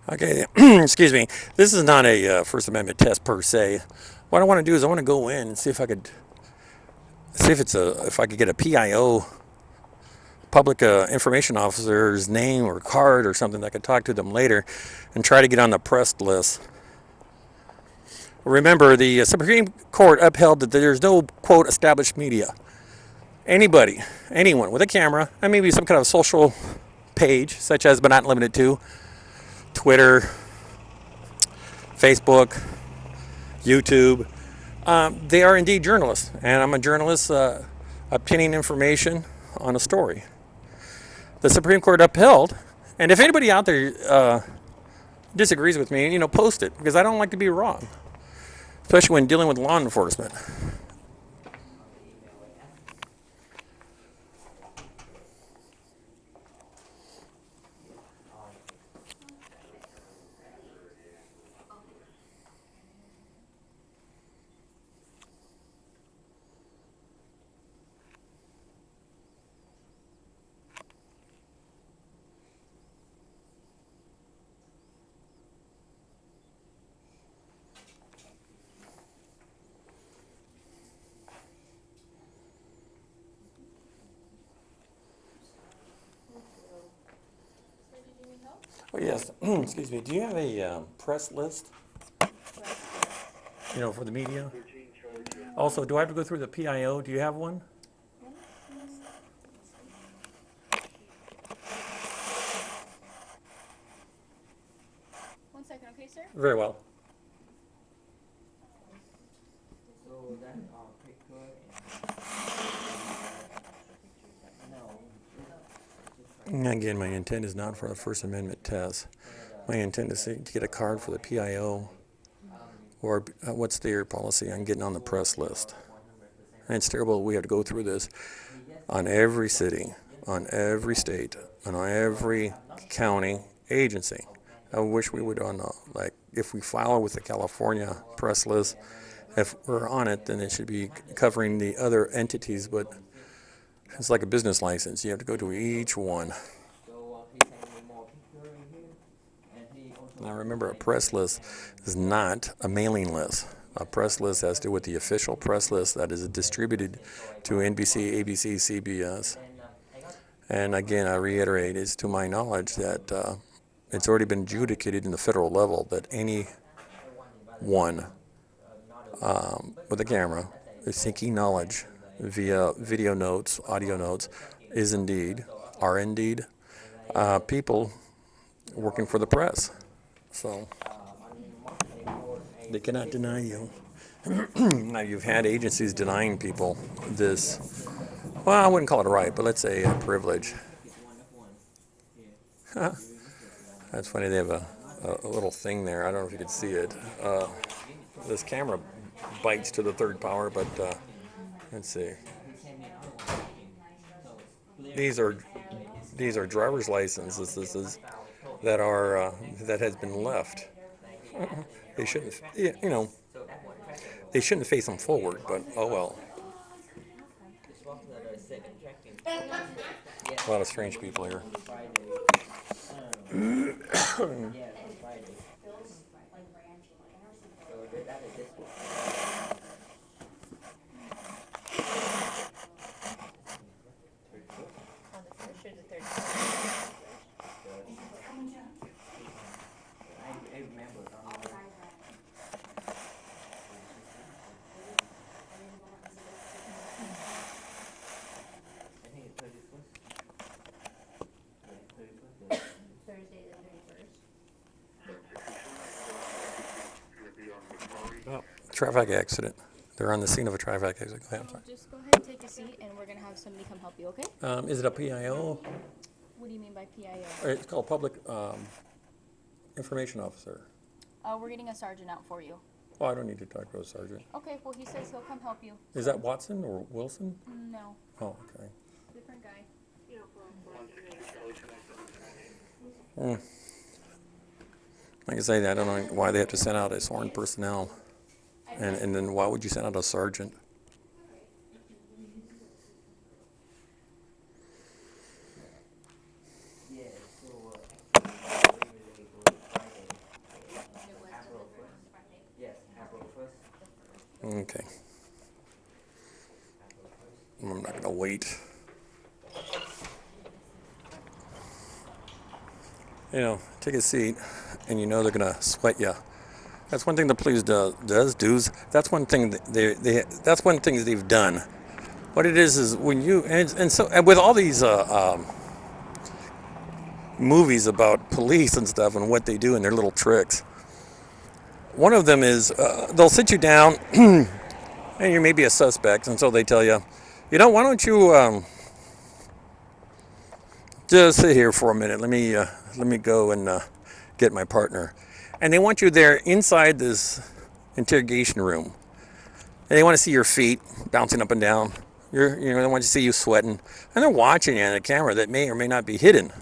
Okay, excuse me. This is not a First Amendment test per se. What I want to do is I want to go in and see if I could see if I could get a PIO, public information officer's name or card or something that I could talk to them later, and try to get on the press list. Remember, the Supreme Court upheld that there's no quote established media. Anybody, anyone with a camera, and maybe some kind of social page, such as but not limited to Twitter, Facebook, YouTube. They are indeed journalists, and I'm a journalist obtaining information on a story. The Supreme Court upheld, and if anybody out there disagrees with me, post it because I don't like to be wrong, especially when dealing with law enforcement. Oh yes, excuse me. Do you have a press list? For the media. Also, do I have to go through the PIO? Do you have one? One second, okay, sir? Very well. So that picture and no. Again, my intent is not for a First Amendment test. My intent is to get a card for the PIO, or what's their policy on getting on the press list. And it's terrible we have to go through this on every city, on every state, and on every county agency. I wish we would like if we file with the California press list, if we're on it, then it should be covering the other entities, but it's like a business license. You have to go to each one. So he sent me more picture in here, and he also. Now remember, a press list is not a mailing list. A press list has to do with the official press list that is distributed to NBC, ABC, CBS. And again, I reiterate, it's to my knowledge that it's already been adjudicated in the federal level that any one with a camera is seeking knowledge via video notes, audio notes, are indeed people working for the press. So they cannot deny you. Now, you've had agencies denying people this, well, I wouldn't call it a right, but let's say a privilege. That's funny, they have a little thing there. I don't know if you can see it. This camera bites to the third power, but let's see. These are driver's licenses that has been left. They shouldn't, they shouldn't face them forward, but oh well. A lot of strange people here. On the first or the third? I remember. I think it's 31st. Yeah, 31st. Thursday the 31st. Oh, traffic accident. They're on the scene of a traffic accident. Go ahead, I'm sorry. Just go ahead and take a seat, and we're gonna have somebody come help you, okay? Is it a PIO? What do you mean by PIO? It's called Public Information Officer. We're getting a sergeant out for you. Oh, I don't need to talk to a sergeant. Okay, well, he says he'll come help you. Is that Watson or Wilson? No, Oh, okay. different guy. Like I say, I don't know why they have to send out a sworn personnel. And then why would you send out a sergeant? Yeah, so Okay. I'm not gonna wait. You know, take a seat, and you know they're gonna sweat you. That's one thing the police does. That's one thing that's one thing that they've done. What it is when you and with all these movies about police and stuff and what they do and their little tricks. One of them is they'll sit you down, and you may be a suspect, and so they tell you, you know, why don't you just sit here for a minute? Let me go and get my partner. And they want you there inside this interrogation room. And they want to see your feet bouncing up and down. They want to see you sweating, and they're watching you on a camera that may or may not be hidden.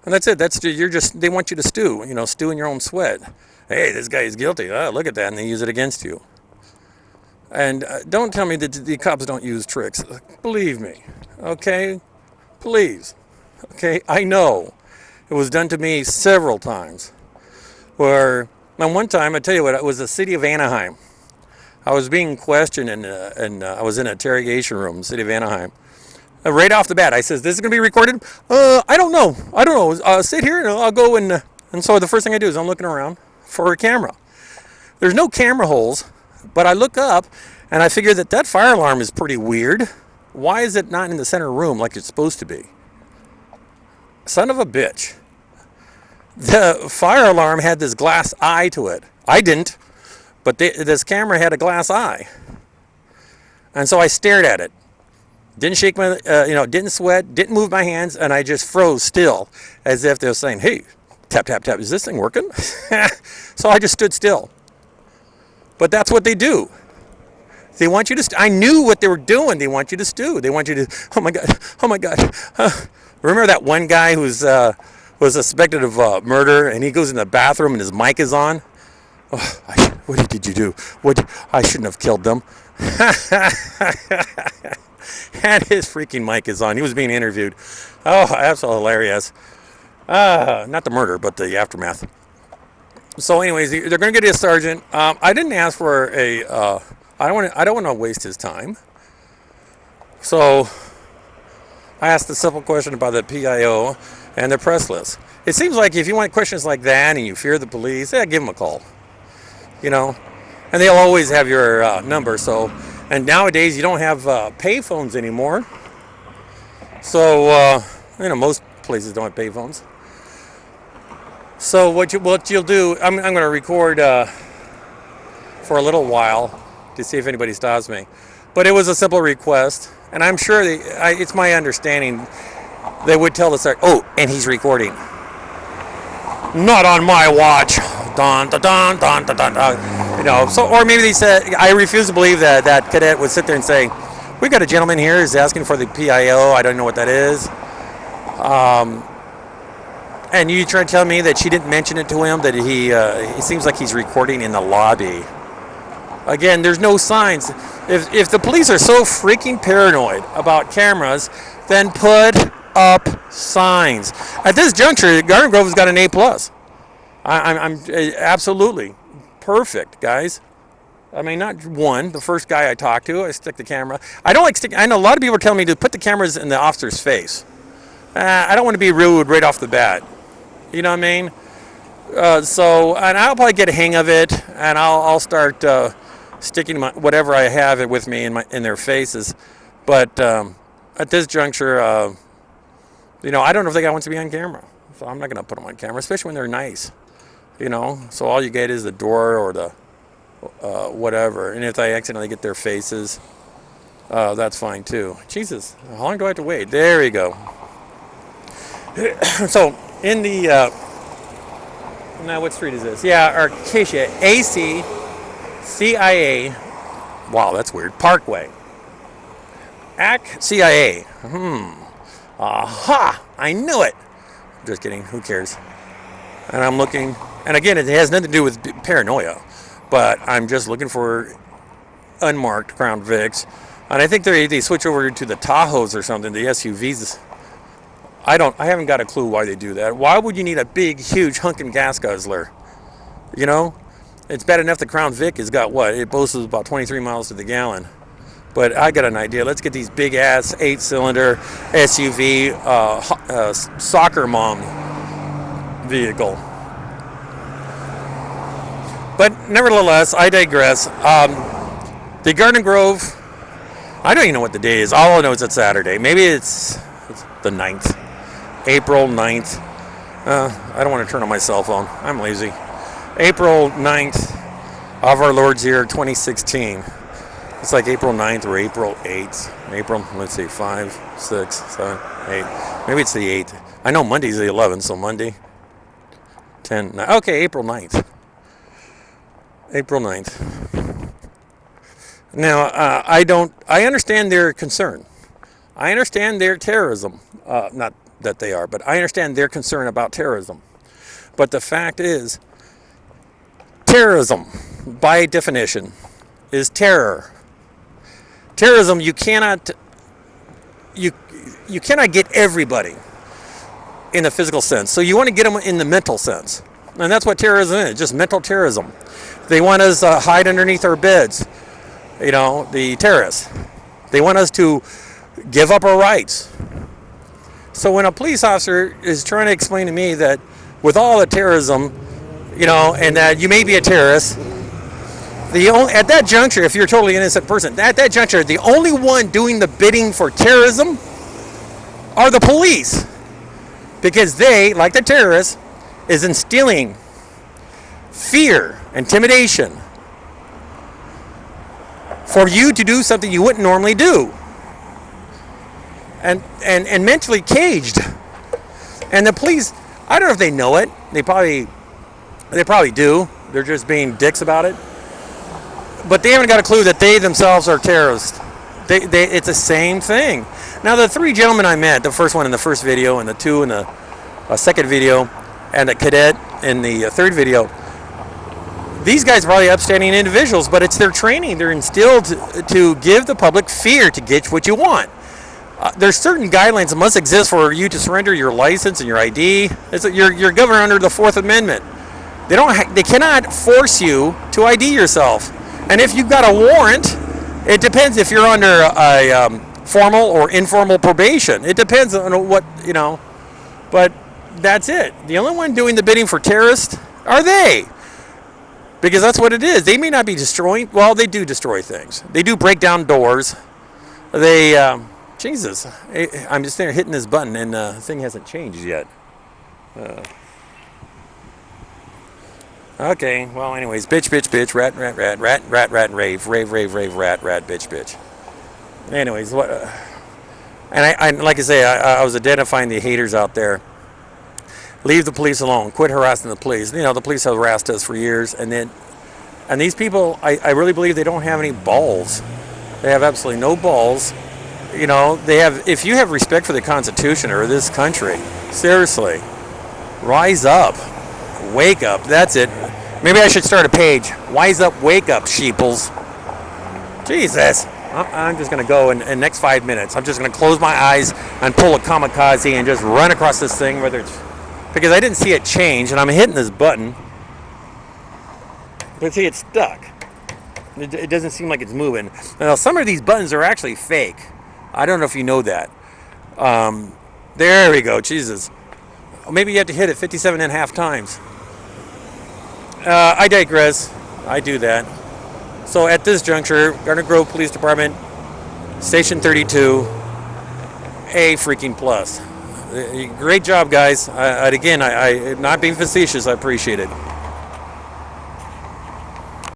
And that's it. They want you to stew in your own sweat. Hey, this guy is guilty. Oh, look at that, and they use it against you. And don't tell me that the cops don't use tricks. Believe me, okay? Please, okay? I know it was done to me several times. And one time, I tell you what, it was the city of Anaheim. I was being questioned, and I was in an interrogation room, city of Anaheim. Right off the bat, I says, "This is gonna be recorded." I don't know. Sit here, and I'll go and so the first thing I do is I'm looking around for a camera. There's no camera holes, but I look up, and I figure that fire alarm is pretty weird. Why is it not in the center room like it's supposed to be? Son of a bitch. The fire alarm had this glass eye to it. I didn't, but this camera had a glass eye. And so I stared at it. Didn't shake my, didn't sweat, didn't move my hands, and I just froze still as if they were saying, hey, tap, tap, tap, is this thing working? So I just stood still. But that's what they do. They want you to, I knew what they were doing. They want you to stew. They want you to, oh my God. Remember that one guy who's, was suspected of murder, and he goes in the bathroom and his mic is on? Oh, what did you do? I shouldn't have killed them. And his freaking mic is on. He was being interviewed. Oh, absolutely hilarious. Not the murder, but the aftermath. So anyways, they're going to get a sergeant. I didn't ask for I don't want to waste his time. So I asked a simple question about the PIO and the press list. It seems like if you want questions like that and you fear the police, give them a call. And they'll always have your number. So, and nowadays you don't have pay phones anymore. So, most places don't have pay phones. So what you'll do, I'm going to record for a little while to see if anybody stops me. But it was a simple request, and I'm sure it's my understanding they would tell the sergeant, oh, and he's recording. Not on my watch. Dun, dun, dun, dun, dun, dun, dun. So, or maybe they said, I refuse to believe that cadet would sit there and say, we've got a gentleman here who's asking for the PIO. I don't know what that is. And you try to tell me that she didn't mention it to him, that he seems like he's recording in the lobby. Again, there's no signs. If the police are so freaking paranoid about cameras, then put up signs. At this juncture, Garden Grove has got an A+. I'm absolutely perfect, guys. I mean, not one. The first guy I talked to, I stick the camera. I don't like stick. I know a lot of people are telling me to put the cameras in the officer's face. I don't want to be rude right off the bat. You know what I mean? And I'll probably get a hang of it, and I'll start sticking whatever I have it with me in their faces. But at this juncture, I don't know if the guy wants to be on camera, so I'm not going to put them on camera, especially when they're nice. So all you get is the door or the whatever. And if I accidentally get their faces, that's fine too. Jesus, how long do I have to wait? There we go. So in the now what street is this? Yeah, Acacia, ACCIA. Wow, that's weird. Parkway. CIA. Aha! I knew it. Just kidding. Who cares? And I'm looking, and again, it has nothing to do with paranoia, but I'm just looking for unmarked Crown Vics, and I think they switch over to the Tahoes or something, the SUVs. I haven't got a clue why they do that. Why would you need a big, huge hunkin' gas guzzler? It's bad enough the Crown Vic has got what? It boasts about 23 miles to the gallon. But I got an idea. Let's get these big ass 8-cylinder SUV soccer mom vehicle. But nevertheless, I digress. The Garden Grove, I don't even know what the day is. All I know is it's Saturday. Maybe it's the 9th. April 9th. I don't want to turn on my cell phone. I'm lazy. April 9th of our Lord's year 2016. It's like April 9th or April 8th. April, let's see, 5, 6, 7, 8. Maybe it's the 8th. I know Monday's the 11th, so Monday, 10, 9. Okay, April 9th. April 9th. Now, I understand their concern. I understand their terrorism. Not that they are, but I understand their concern about terrorism. But the fact is, terrorism, by definition, is terror. Terrorism, you cannot get everybody in the physical sense. So you want to get them in the mental sense. And that's what terrorism is, just mental terrorism. They want us to hide underneath our beds, the terrorists. They want us to give up our rights. So when a police officer is trying to explain to me that with all the terrorism, and that you may be a terrorist, at that juncture, if you're a totally innocent person, at that juncture, the only one doing the bidding for terrorism are the police. Because they, like the terrorists, is instilling fear, intimidation, for you to do something you wouldn't normally do. And mentally caged. And the police, I don't know if they know it. They probably do. They're just being dicks about it. But they haven't got a clue that they themselves are terrorists. It's the same thing. Now, the 3 gentlemen I met, the first one in the first video, and the 2 in the second video, and the cadet in the third video, these guys are probably upstanding individuals, but it's their training. They're instilled to give the public fear to get what you want. There's certain guidelines that must exist for you to surrender your license and your ID. You're governed under the 4th Amendment. They cannot force you to ID yourself. And if you've got a warrant, it depends if you're under a formal or informal probation. It depends on what, but that's it. The only one doing the bidding for terrorists are they. Because that's what it is. They may not be destroying, well, they do destroy things. They do break down doors. Jesus, I'm just there hitting this button and the thing hasn't changed yet. Okay, well, anyways, bitch, rat, and rave, rat, bitch. Anyways, what? And I like I say, I was identifying the haters out there. Leave the police alone. Quit harassing the police. The police have harassed us for years, and these people, I really believe they don't have any balls. They have absolutely no balls. They have. If you have respect for the Constitution or this country, seriously, rise up. Wake up. That's it. Maybe I should start a page. Wise up, wake up, sheeples. Jesus. I'm just going to go in the next 5 minutes. I'm just going to close my eyes and pull a kamikaze and just run across this thing, because I didn't see it change, and I'm hitting this button. But see, it's stuck. It doesn't seem like it's moving. Now, some of these buttons are actually fake. I don't know if you know that. There we go. Jesus. Maybe you have to hit it 57.5 times. I digress. I do that. So at this juncture, Garden Grove Police Department, Station 32, A freaking plus. Great job, guys. Again, I not being facetious, I appreciate it.